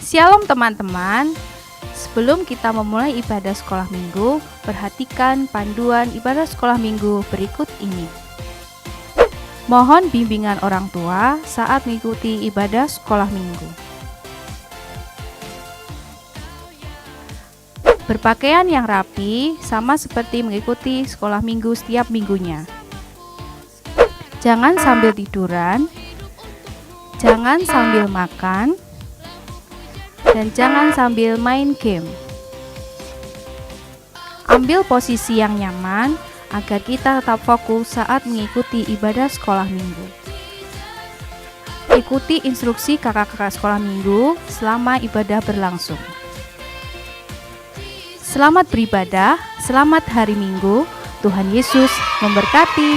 Shalom teman-teman. Sebelum kita memulai ibadah sekolah minggu, perhatikan panduan ibadah sekolah minggu berikut ini. Mohon bimbingan orang tua saat mengikuti ibadah sekolah minggu. Berpakaian yang rapi sama seperti mengikuti sekolah minggu setiap minggunya. Jangan sambil tiduran, jangan sambil makan, dan jangan sambil main game. Ambil posisi yang nyaman agar kita tetap fokus saat mengikuti ibadah sekolah minggu. Ikuti instruksi kakak-kakak sekolah minggu selama ibadah berlangsung. Selamat beribadah, selamat hari Minggu. Tuhan Yesus memberkati.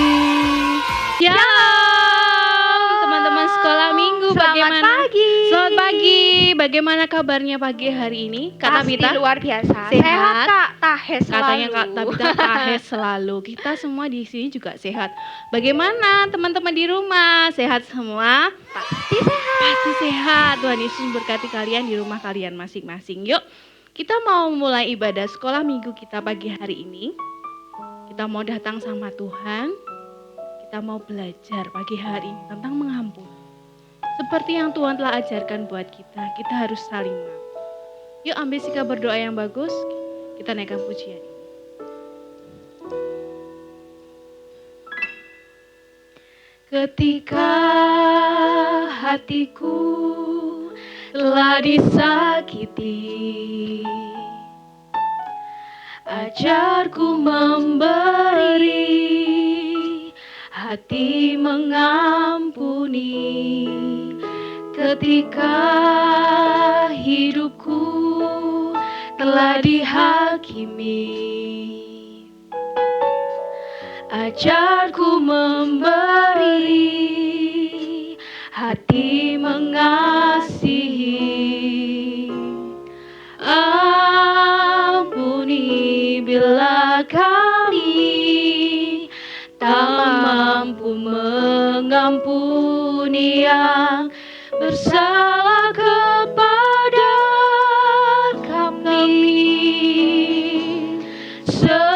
Shalom teman-teman sekolah minggu. Selamat pagi. Selamat pagi. Bagaimana kabarnya pagi hari ini? Kak Pasti Tabita? luar biasa. Sehat? Kak, tahes selalu. Katanya Kak Tabita tahes selalu. Kita semua di sini juga sehat. Bagaimana teman-teman di rumah? Sehat semua? Pasti sehat. Pasti sehat. Tuhan Yesus memberkati kalian di rumah kalian masing-masing. Yuk, kita mau mulai ibadah sekolah minggu kita pagi hari ini. Kita mau datang sama Tuhan. Kita mau belajar pagi hari ini tentang mengampuni. Seperti yang Tuhan telah ajarkan buat kita harus saling mengampuni. Yuk ambil sikap berdoa yang bagus. Kita naikkan pujian ini. Ketika hatiku telah disakiti, ajarku memberi, hati mengampuni. Ketika hidupku telah dihakimi, ajarku memberi, hati mengasihi. Ampuni bila kami tak mampu mengampuni yang bersalah kepada kami. Seperti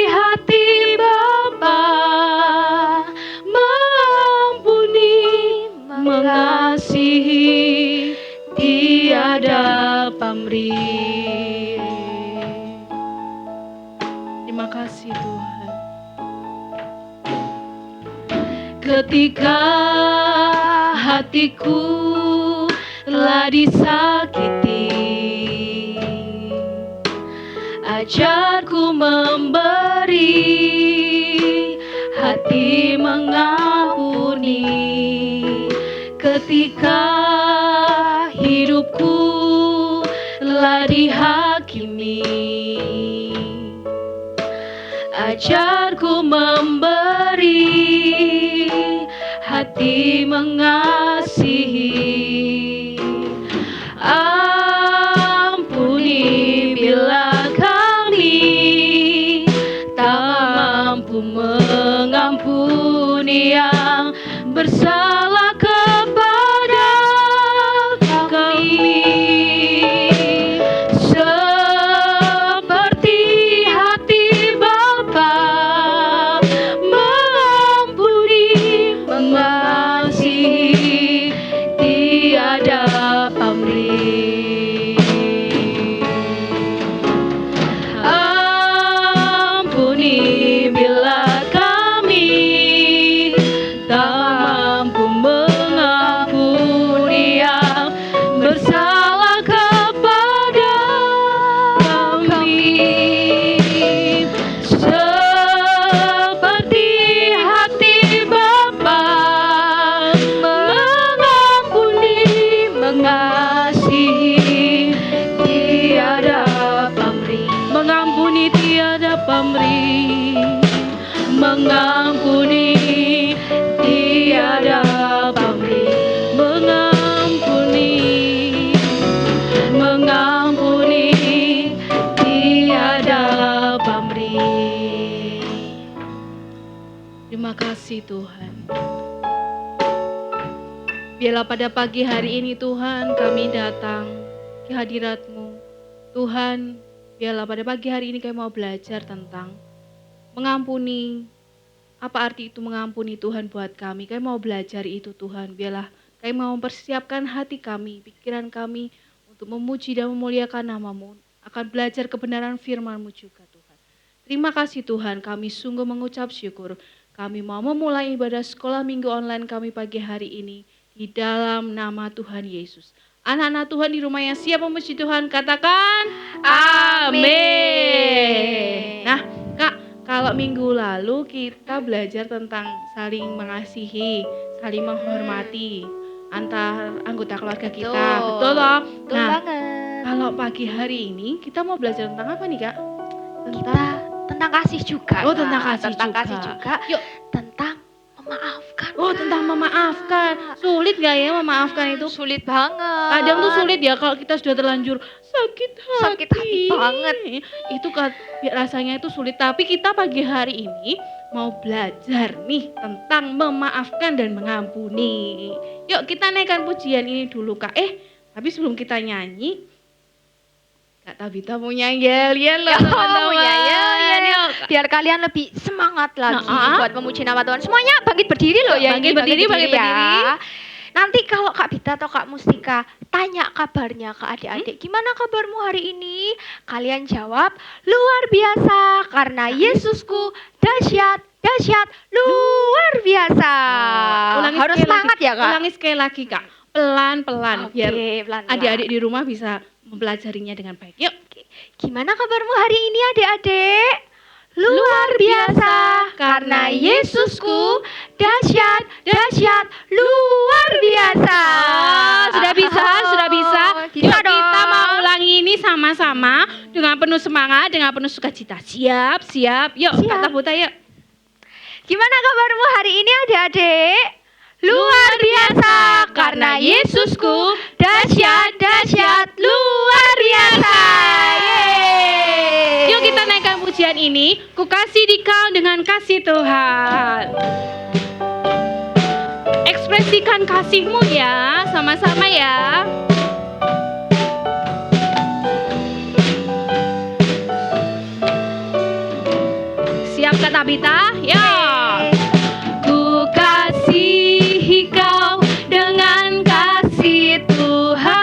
hati Bapa, mengampuni, mengasihi, tiada pamrih. Terima kasih Tuhan. Ketika hatiku telah disakiti, ajarku memberi, hati mengampuni. Ketika hidupku telah dihakimi, ajarku memberi, hati mengasihi. Ampuni bila kami tak mampu mengampuni yang bersalah kepada kami. Seperti hati Bapa, mengampuni, mengasihi, tiada pamrih. Ampuni bila kami tak mampu mengampuni yang bersalah kepada kami. Seperti hati Bapa, mengampuni, mengasihi, tiada pamrih. Mengampuni tiada pamrih. Mengampuni tiada pamrih. Mengampuni, mengampuni tiada kasih Tuhan. Biarlah pada pagi hari ini Tuhan kami datang ke hadirat-Mu. Tuhan, biarlah pada pagi hari ini kami mau belajar tentang mengampuni. Apa arti itu mengampuni Tuhan buat kami? Kami mau belajar itu Tuhan. Biarlah kami mau mempersiapkan hati kami, pikiran kami untuk memuji dan memuliakan nama-Mu. Akan belajar kebenaran firman-Mu juga Tuhan. Terima kasih Tuhan, kami sungguh mengucap syukur. Kami mau memulai ibadah sekolah minggu online kami pagi hari ini. Di dalam nama Tuhan Yesus. Anak-anak Tuhan di rumah yang siap memuji Tuhan, katakan amin. Nah, Kak, kalau minggu lalu kita belajar tentang saling mengasihi, saling menghormati antar anggota keluarga kita. Betul loh? Betul banget. Kalau pagi hari ini kita mau belajar tentang apa nih, Kak? Tentang kasih juga. Oh, Kak. tentang kasih kasih juga. juga. Yuk. Tentang memaafkan. Oh, tentang memaafkan. Sulit gak ya memaafkan itu? Sulit banget. Kadang tuh sulit ya kalau kita sudah terlanjur sakit hati. Sakit hati banget. Itu kan rasanya itu sulit. Tapi kita pagi hari ini mau belajar nih tentang memaafkan dan mengampuni. Yuk kita naikkan pujian ini dulu Kak. Tapi sebelum kita nyanyi, Kak Tabita mau nyanyi-nyanyi loh teman-teman. Yuk. Biar kalian lebih semangat lagi Nah, buat memuji nama Tuhan. Semuanya bangkit berdiri loh ya. Bangkit ini, berdiri. ya. Nanti kalau Kak Bita atau Kak Mustika tanya kabarnya ke adik-adik, gimana kabarmu hari ini? Kalian jawab, luar biasa karena Yesusku dahsyat, luar biasa. Harus sekali semangat lagi. ya Kak? Ulangi sekali lagi Kak. Pelan-pelan biar pelan-pelan. adik-adik di rumah bisa mempelajarinya dengan baik. Yuk. Gimana kabarmu hari ini adik-adik? Luar biasa karena Yesusku dahsyat, luar biasa. Sudah bisa. Bisa Yuk, dong. kita mau ulangi ini sama-sama dengan penuh semangat, dengan penuh sukacita. Siap. Yuk, Siap. Kak Tabita yuk. Gimana kabarmu hari ini adik-adik? Luar biasa karena Yesusku dahsyat, luar biasa. Yeay. Yuk kita naikkan pujian ini. Ku kasih dikau dengan kasih Tuhan. Ekspresikan kasihmu ya, sama-sama ya. Siap Kak Tabita? Ya. Ku kasihi kau dengan kasih Tuhan.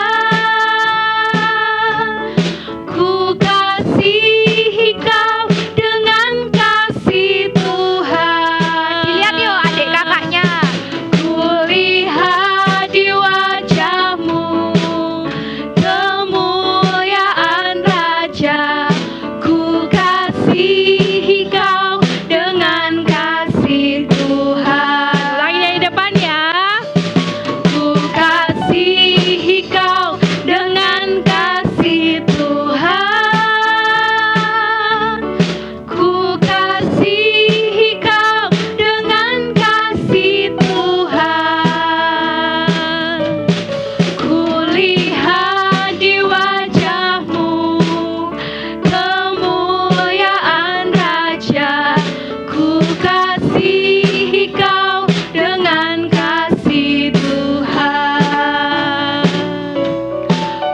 Ku kasihi kau dengan kasih Tuhan. Dilihat yuk adik kakaknya. Ku lihat di wajahmu kemuliaan Raja. Ku kasihi kau dengan kasih Tuhan. Lagi dari depan ya. Ku kasihi kau dengan kasih Tuhan. Ku kasihi kau dengan kasih Tuhan. Ku lihat di wajahmu kemuliaan Raja. Ku kasihi kau dengan kasih Tuhan.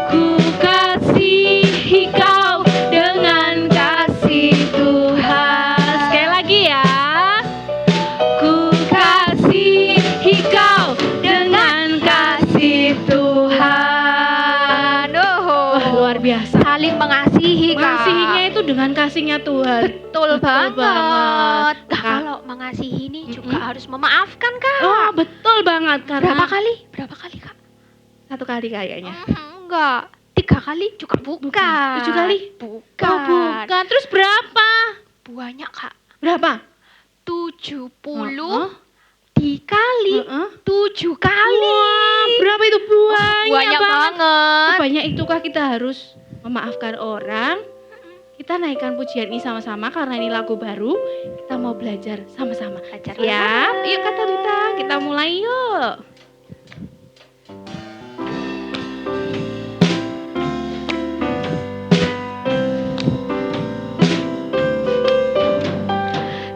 Ku kasihi kau dengan kasih Tuhan. Sekali lagi ya. Ku kasihi kau dengan kasih Tuhan. Wah, luar biasa. Saling mengasihi Kak. Mengasihinya itu dengan kasihnya Tuhan. Betul banget. banget. Nah, kalau mengasihi ini juga harus memaafkan Kak. Oh, betul banget karena Berapa kali? Kak? satu kali kayaknya. Enggak. 3 kali juga bukan. 7 kali? Bukan. Oh, bukan. Terus berapa? Banyak Kak. Berapa? 70 Heeh. dikali Heeh. 7 kali. Wah, berapa itu? Banyak banget. Banyak itukah kita harus memaafkan orang? Kita naikkan pujian ini sama-sama karena ini lagu baru. Kita mau belajar sama-sama. Belajar Siap? bareng. Yuk Kak Tabita, kita mulai yuk.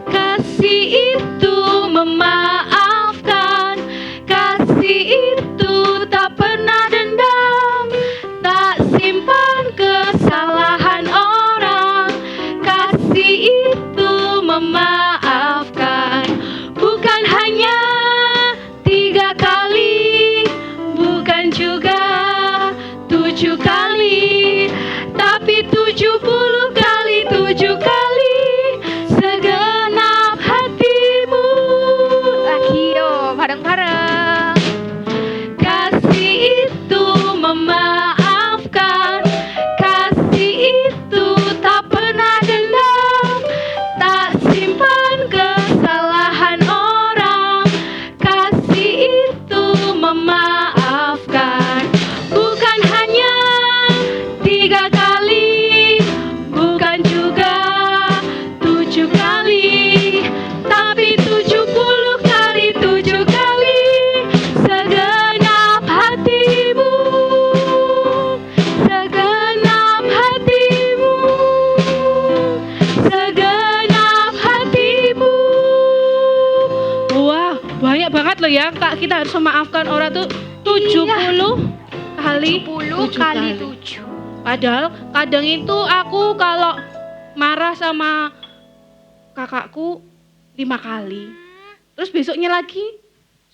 Kasih itu memaafkan. ya Kak, kita harus memaafkan orang tuh 70 kali 70 kali 7. Padahal kadang itu aku kalau marah sama kakakku 5 kali. Terus besoknya lagi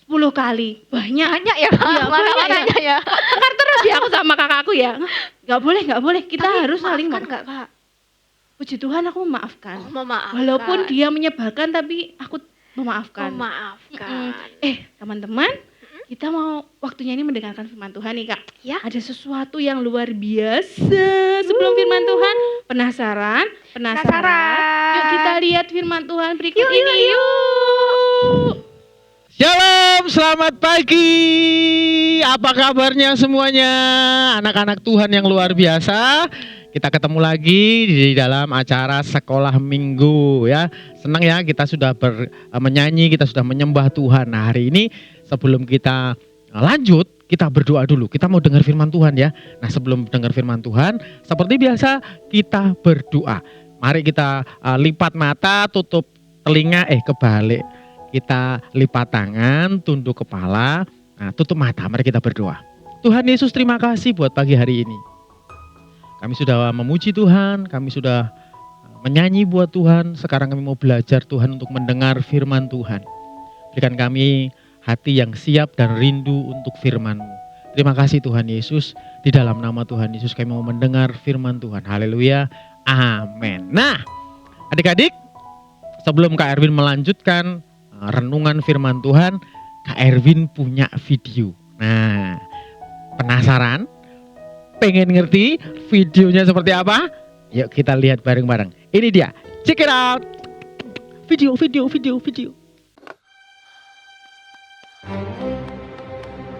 10 kali. Banyak Ya, Iya, marah-marahnya ya. Tekan terus ya aku sama kakakku ya. Gak boleh. Kita harus saling maafkan enggak, Kak? Puji Tuhan aku memaafkan. Memaafkan. Walaupun dia menyebalkan tapi aku memaafkan. Memaafkan. Teman-teman, kita mau waktunya ini mendengarkan firman Tuhan nih Kak. Ya. Ada sesuatu yang luar biasa sebelum firman Tuhan. Penasaran? Yuk kita lihat firman Tuhan berikut ini. Yuk. Shalom, selamat pagi. Apa kabarnya semuanya? Anak-anak Tuhan yang luar biasa. Kita ketemu lagi di dalam acara sekolah minggu ya. Senang ya kita sudah menyanyi, kita sudah menyembah Tuhan. Nah, hari ini sebelum kita lanjut, kita berdoa dulu. Kita mau dengar firman Tuhan ya. Nah, sebelum dengar firman Tuhan, seperti biasa kita berdoa. Mari kita lipat mata, tutup telinga, kebalik. Kita lipat tangan, tunduk kepala, tutup mata. Mari kita berdoa. Tuhan Yesus, terima kasih buat pagi hari ini. Kami sudah memuji Tuhan, kami sudah menyanyi buat Tuhan. Sekarang kami mau belajar Tuhan untuk mendengar firman Tuhan. Berikan kami hati yang siap dan rindu untuk firman-Mu. Terima kasih Tuhan Yesus. Di dalam nama Tuhan Yesus kami mau mendengar firman Tuhan. Haleluya. Amin. Nah, adik-adik, sebelum Kak Erwin melanjutkan renungan firman Tuhan, Kak Erwin punya video. Nah, penasaran? Pengen ngerti videonya seperti apa? Yuk kita lihat bareng-bareng. Ini dia, check it out. Video.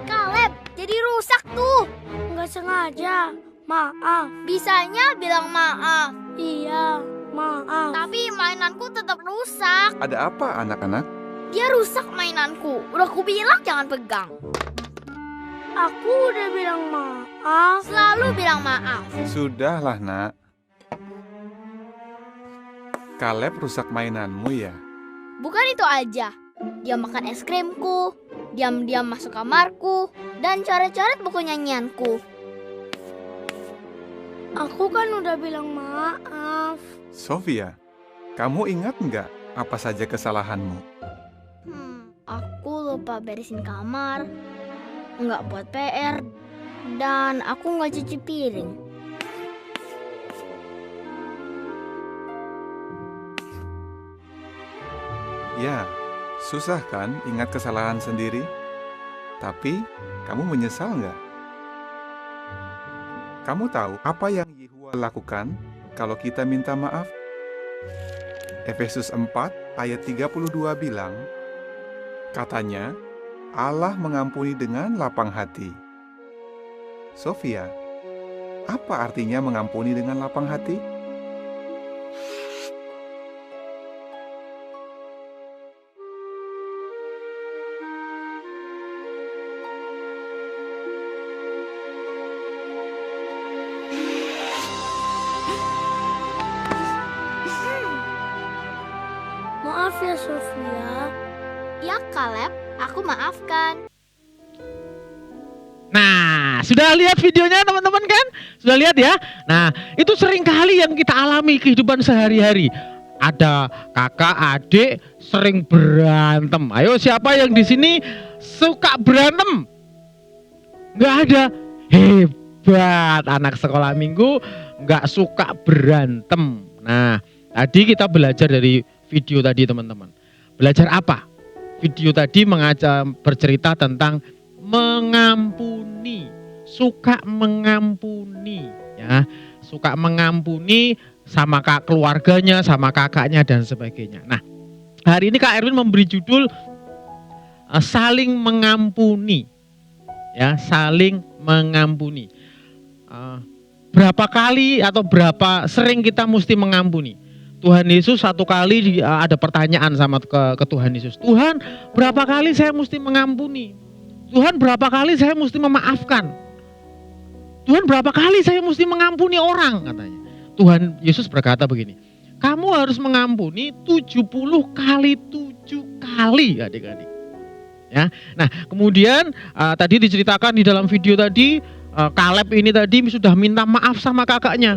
Kaleb, jadi rusak tuh. Nggak sengaja, maaf. Bisanya bilang maaf. Iya, maaf. Tapi mainanku tetap rusak. Ada apa anak-anak? Dia rusak mainanku. Udah ku bilang jangan pegang. Aku udah bilang maaf. Selalu bilang maaf. Sudahlah nak. Kaleb rusak mainanmu ya? Bukan itu aja. Dia makan es krimku, diam-diam masuk kamarku, dan coret-coret buku nyanyianku. Aku kan udah bilang maaf. Sofia, kamu ingat nggak apa saja kesalahanmu? Aku lupa beresin kamar, nggak buat PR, dan aku nggak cuci piring. Ya, susah kan ingat kesalahan sendiri? Tapi, kamu menyesal nggak? Kamu tahu apa yang Yehua lakukan kalau kita minta maaf? Efesus 4 ayat 32 bilang, katanya, Allah mengampuni dengan lapang hati. Sofia, apa artinya mengampuni dengan lapang hati? Maaf ya Sofia. Ya Kaleb, aku maafkan. Nah, sudah lihat videonya teman-teman kan? Sudah lihat ya? Nah, itu sering kali yang kita alami kehidupan sehari-hari. Ada kakak, adik sering berantem. Ayo siapa yang di sini suka berantem? Nggak ada. Hebat, anak sekolah minggu nggak suka berantem. Nah, tadi kita belajar dari video tadi teman-teman. Belajar apa? Video tadi bercerita tentang mengampuni, suka mengampuni, ya, suka mengampuni sama keluarganya, sama kakaknya dan sebagainya. Nah, hari ini Kak Erwin memberi judul saling mengampuni, ya, saling mengampuni. Berapa kali atau berapa sering kita mesti mengampuni? Tuhan Yesus satu kali ada pertanyaan sama ke Tuhan Yesus. Tuhan, berapa kali saya mesti mengampuni? Tuhan, berapa kali saya mesti memaafkan? Tuhan, berapa kali saya mesti mengampuni orang, katanya. Tuhan Yesus berkata begini, kamu harus mengampuni 70 kali 7 kali, adik-adik. Ya. Nah, kemudian tadi diceritakan di dalam video tadi, Kaleb ini tadi sudah minta maaf sama kakaknya.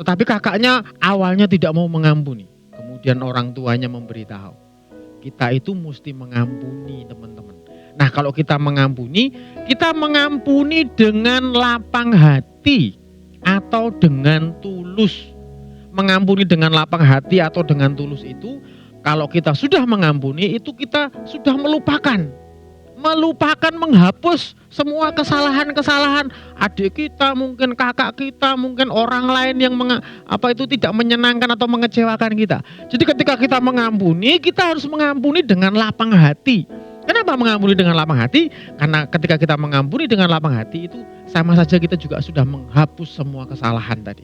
Tetapi kakaknya awalnya tidak mau mengampuni. Kemudian orang tuanya memberitahu, kita itu mesti mengampuni, teman-teman. Nah, kalau kita mengampuni dengan lapang hati atau dengan tulus. Mengampuni dengan lapang hati atau dengan tulus itu, kalau kita sudah mengampuni itu kita sudah melupakan, menghapus semua kesalahan-kesalahan adik kita, mungkin kakak kita, mungkin orang lain yang tidak menyenangkan atau mengecewakan kita. Jadi ketika kita mengampuni, kita harus mengampuni dengan lapang hati. Kenapa mengampuni dengan lapang hati? Karena ketika kita mengampuni dengan lapang hati itu sama saja kita juga sudah menghapus semua kesalahan tadi.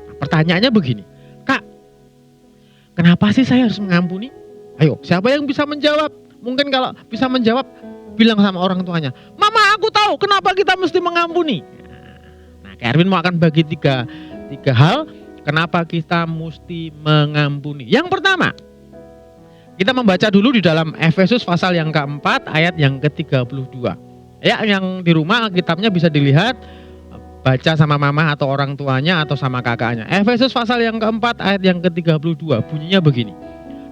Nah, pertanyaannya begini, Kak, kenapa sih saya harus mengampuni? Ayo, siapa yang bisa menjawab? Mungkin kalau bisa menjawab, bilang sama orang tuanya, Mama, aku tahu kenapa kita mesti mengampuni. Nah, Kak Erwin mau akan bagi tiga hal kenapa kita mesti mengampuni. Yang pertama, kita membaca dulu di dalam Efesus pasal yang keempat ayat yang ke-32. Ya, yang di rumah kitabnya bisa dilihat, baca sama mama atau orang tuanya atau sama kakaknya. Efesus pasal yang keempat ayat yang ke-32 bunyinya begini.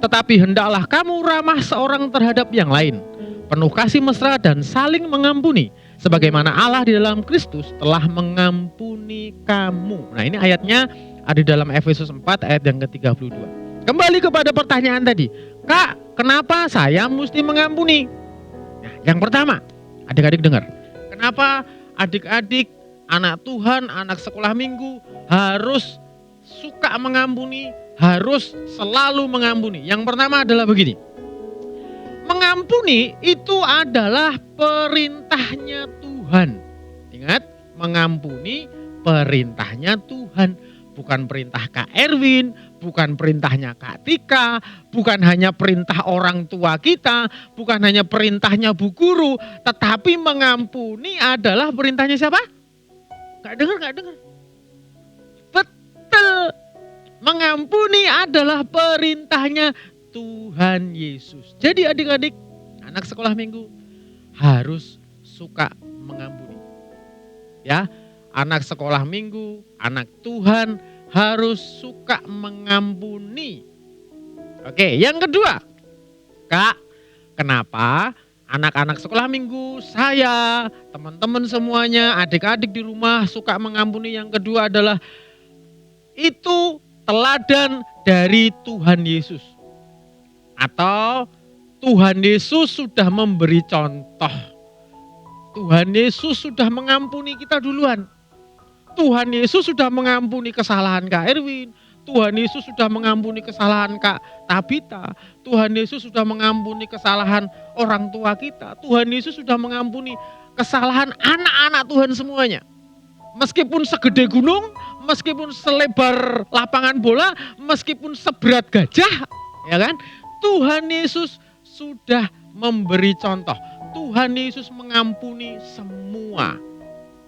Tetapi hendaklah kamu ramah seorang terhadap yang lain, penuh kasih mesra dan saling mengampuni, sebagaimana Allah di dalam Kristus telah mengampuni kamu. Nah, ini ayatnya ada di dalam Efesus 4 ayat yang ke-32. Kembali kepada pertanyaan tadi, Kak, kenapa saya mesti mengampuni? Nah, yang pertama, adik-adik dengar, kenapa adik-adik, anak Tuhan, anak sekolah minggu harus suka mengampuni, harus selalu mengampuni? Yang pertama adalah begini, mengampuni itu adalah perintahnya Tuhan. Ingat, mengampuni perintahnya Tuhan. Bukan perintah Kak Erwin, bukan perintahnya Kak Tika, bukan hanya perintah orang tua kita, bukan hanya perintahnya Bu Guru, tetapi mengampuni adalah perintahnya siapa? Gak dengar. Betul. Mengampuni adalah perintahnya Tuhan Yesus. Jadi adik-adik, anak sekolah minggu harus suka mengampuni. Ya, anak sekolah minggu, anak Tuhan harus suka mengampuni. Oke, yang kedua, Kak, kenapa anak-anak sekolah minggu, saya, teman-teman semuanya, adik-adik di rumah suka mengampuni? Yang kedua adalah itu teladan dari Tuhan Yesus. Atau Tuhan Yesus sudah memberi contoh. Tuhan Yesus sudah mengampuni kita duluan. Tuhan Yesus sudah mengampuni kesalahan Kak Erwin. Tuhan Yesus sudah mengampuni kesalahan Kak Tabita. Tuhan Yesus sudah mengampuni kesalahan orang tua kita. Tuhan Yesus sudah mengampuni kesalahan anak-anak Tuhan semuanya. Meskipun segede gunung, meskipun selebar lapangan bola, meskipun seberat gajah, ya kan? Tuhan Yesus sudah memberi contoh. Tuhan Yesus mengampuni semua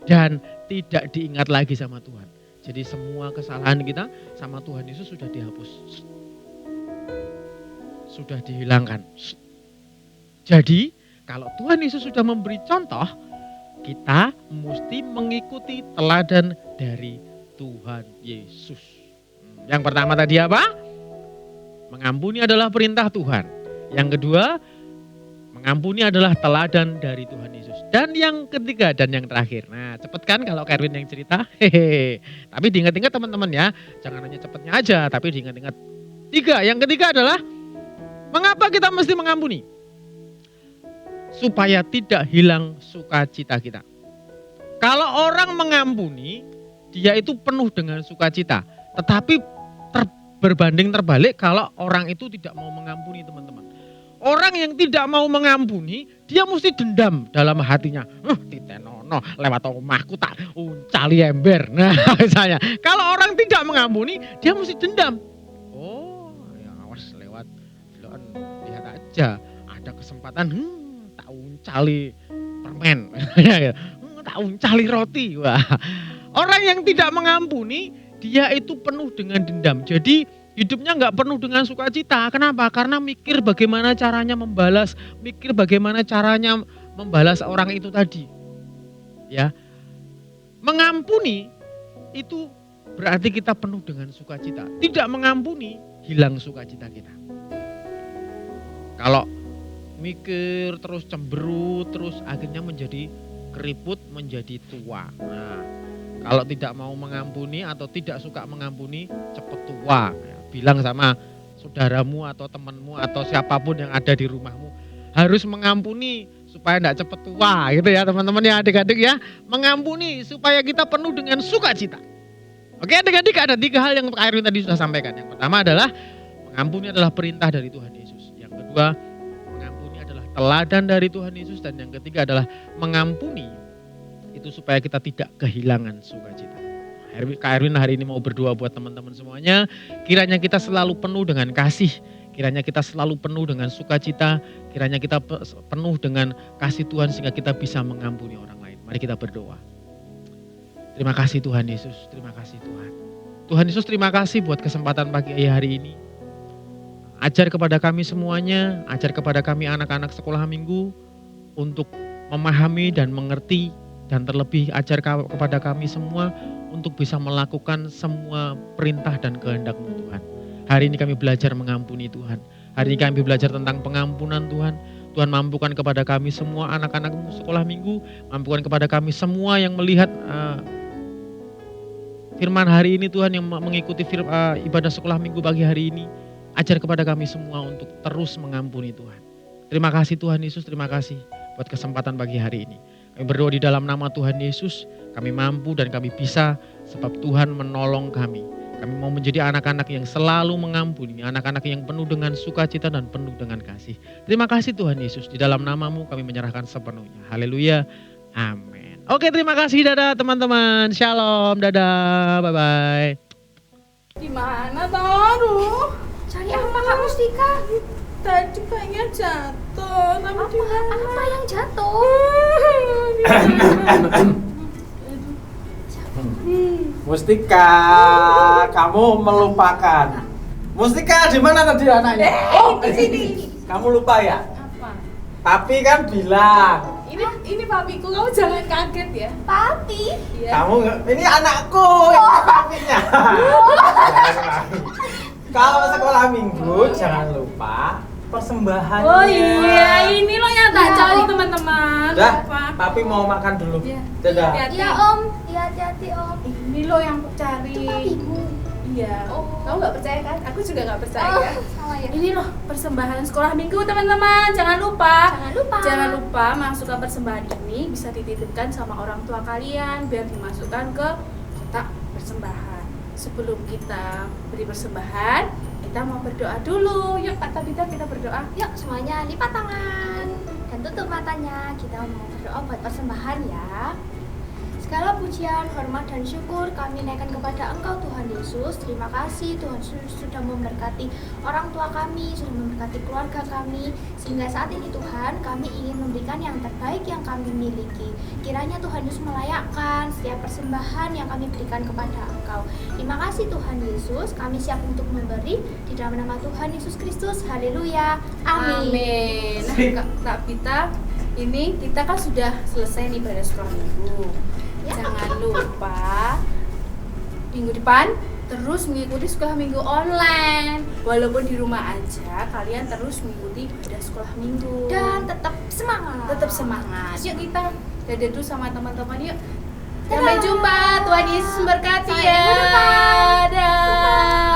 dan tidak diingat lagi sama Tuhan. Jadi semua kesalahan kita sama Tuhan Yesus sudah dihapus. Sudah dihilangkan. Jadi kalau Tuhan Yesus sudah memberi contoh, kita mesti mengikuti teladan dari Tuhan Yesus. Yang pertama tadi apa? Mengampuni adalah perintah Tuhan. Yang kedua, mengampuni adalah teladan dari Tuhan Yesus. Dan yang ketiga dan yang terakhir. Nah, cepet kan kalau Erwin yang cerita? Hehehe. Tapi diingat-ingat teman-teman ya. Jangan hanya cepetnya aja, tapi diingat-ingat. Yang ketiga adalah, mengapa kita mesti mengampuni? Supaya tidak hilang sukacita kita. Kalau orang mengampuni, dia itu penuh dengan sukacita. Tetapi berbanding terbalik kalau orang itu tidak mau mengampuni, teman-teman. Orang yang tidak mau mengampuni, dia mesti dendam dalam hatinya. Titenono lewat omahku tak uncali ember. Nah, misalnya. Kalau orang tidak mengampuni, dia mesti dendam. Oh, ya awas lewat. Lihat aja, ada kesempatan tak uncali permen. Tak uncali roti. Wah. Orang yang tidak mengampuni, dia itu penuh dengan dendam. Jadi hidupnya nggak penuh dengan sukacita. Kenapa? Karena mikir bagaimana caranya membalas, mikir bagaimana caranya membalas orang itu tadi. Ya, mengampuni itu berarti kita penuh dengan sukacita. Tidak mengampuni, hilang sukacita kita. Kalau mikir terus cemberut, terus akhirnya menjadi keriput, menjadi tua. Nah, kalau tidak mau mengampuni atau tidak suka mengampuni, cepat tua. Ya, bilang sama saudaramu atau temanmu atau siapapun yang ada di rumahmu, harus mengampuni supaya tidak cepat tua, gitu ya teman-teman ya, adik-adik ya. Mengampuni supaya kita penuh dengan sukacita. Oke adik-adik, ada 3 hal yang Kak Erwin tadi sudah sampaikan. Yang pertama adalah mengampuni adalah perintah dari Tuhan Yesus. Yang kedua, mengampuni adalah teladan dari Tuhan Yesus. Dan yang ketiga adalah mengampuni itu supaya kita tidak kehilangan sukacita. Kak Erwin hari ini mau berdoa buat teman-teman semuanya. Kiranya kita selalu penuh dengan kasih. Kiranya kita selalu penuh dengan sukacita. Kiranya kita penuh dengan kasih Tuhan sehingga kita bisa mengampuni orang lain. Mari kita berdoa. Terima kasih Tuhan Yesus. Terima kasih Tuhan. Tuhan Yesus, terima kasih buat kesempatan pagi hari ini. Ajar kepada kami semuanya. Ajar kepada kami anak-anak sekolah minggu untuk memahami dan mengerti. Dan terlebih ajar kepada kami semua untuk bisa melakukan semua perintah dan kehendak-Mu Tuhan. Hari ini kami belajar mengampuni Tuhan. Hari ini kami belajar tentang pengampunan Tuhan. Tuhan mampukan kepada kami semua anak-anak-Mu sekolah minggu. Mampukan kepada kami semua yang melihat firman hari ini Tuhan, yang mengikuti ibadah sekolah minggu pagi hari ini. Ajar kepada kami semua untuk terus mengampuni Tuhan. Terima kasih Tuhan Yesus, terima kasih buat kesempatan pagi hari ini. Kami berdoa di dalam nama Tuhan Yesus, kami mampu dan kami bisa sebab Tuhan menolong kami. Kami mau menjadi anak-anak yang selalu mengampuni, anak-anak yang penuh dengan sukacita dan penuh dengan kasih. Terima kasih Tuhan Yesus, di dalam nama-Mu kami menyerahkan sepenuhnya. Haleluya, amin. Oke, terima kasih, dadah teman-teman. Shalom, dadah, bye-bye. Gimana Toru? Cari apa Kak Mustika? Tadi kayaknya jatuh, tapi di mana? Apa yang jatuh? Mustika, kamu melupakan. Mustika, di mana tadi anaknya? Di sini. Kamu lupa ya? Apa? Papi kan bilang. Ini papiku, kamu jangan kaget ya. Papi. Iya. Kamu ini anakku, ini papinya. Kalau sekolah minggu jangan lupa persembahannya. Oh iya, ini loh yang tak cari teman-teman. Dah, Apa? papi mau makan dulu. Iya. Dadah. Hati-hati. Iya Om, iya hati-hati Om. Ini loh yang aku cari. Itu papiku. Iya. Oh. Kamu nggak percaya kan? Aku juga nggak percaya. Salah ya. Ini loh persembahan sekolah minggu teman-teman. Jangan lupa. Jangan lupa masukkan persembahan ini bisa dititipkan sama orang tua kalian biar dimasukkan ke kotak persembahan. Sebelum kita beri persembahan, kita mau berdoa dulu. Yuk Kak Tabita, kita berdoa. Yuk semuanya lipat tangan dan tutup matanya. Kita mau berdoa buat persembahan ya. Segala pujian, hormat dan syukur kami naikkan kepada Engkau Tuhan Yesus. Terima kasih Tuhan sudah memberkati orang tua kami, sudah memberkati keluarga kami. Sehingga saat ini Tuhan kami ingin memberikan yang terbaik yang kami miliki. Kiranya Tuhan Yesus melayakkan setiap persembahan yang kami berikan kepada Engkau. Terima kasih Tuhan Yesus, kami siap untuk memberi di dalam nama Tuhan Yesus Kristus. Haleluya. Amin. Amin. Nah, Kak Tabita, ini kita kan sudah selesai nih ibadah sekolah minggu. Jangan lupa minggu depan terus mengikuti sekolah minggu online. Walaupun di rumah aja, kalian terus mengikuti ibadah sekolah minggu. Dan tetap semangat. Tetap semangat. Yuk kita dadah dulu sama teman-teman yuk. Sampai jumpa. Tuhan Yesus memberkati ya. Sampai minggu depan. Dadah.